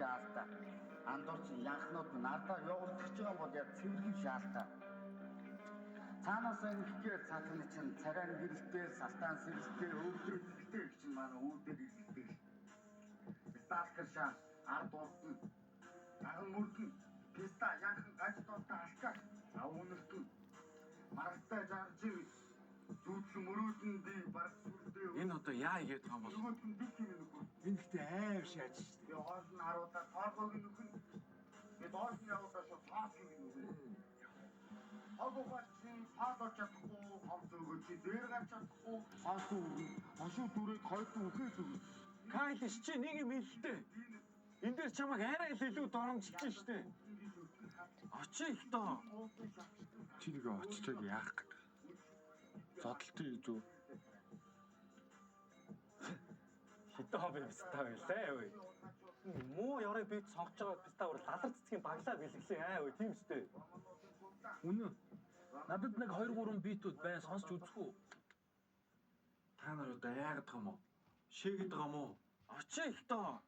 шаалтаа. Андуурч янхнууд нь ардаа явуулчих байгаа бол яг цэвэрхэн шаалтаа. Цаанаас ингэхээр цаатны чинь цагаан гэрэлтэй, салтаан сэрэлтэй, өвдөр хэлтэй гэж чинь манай үүдээр хэлдэг. Сталкер шаа, ард урд нь, аган мөрд нь, писта янхан гаж доолтой алкаа, авуунарт нь, маргатай жарж ив, зүүдлэн мөрөөдөн дэв бараг сүрдээ. Энэ одоо яа игээд байгаа юм бол? Нөгөөд нь бит юм нөхөр. Энэ ихтэй аим шааж штэ. Би хоол нь харуулаад тоогоог нь нөхөн. Би доос нь явуулаад цаас юм нөхөр. Агуугачин саадаж чадахгүй, хавц өгөөч, дээр гарч чадахгүй, хаасуу, хошуу дүрээд хойдон үхээ зүг. Кайлш чи нэг юм хэлтэй. Энд дээр чамайг арай илүү доромжилж штэ. Очи их доо. Чи нэг очичойг яах гэж. Зодтолтой зү. Хитэ хобби пистаа байлаа ой. Муу ярыг бит сонгож байгаа пистаа бүр лалар цэцгийн баглаа бэлгэлээ аа ой тийм үстэй. Үнэ. Надад нэг 2 3 битүүд байн сонсч үзэх үү? Та нар одоо яагаад байгаа юм уу? Шээгээд байгаа юм уу? Очи их доо.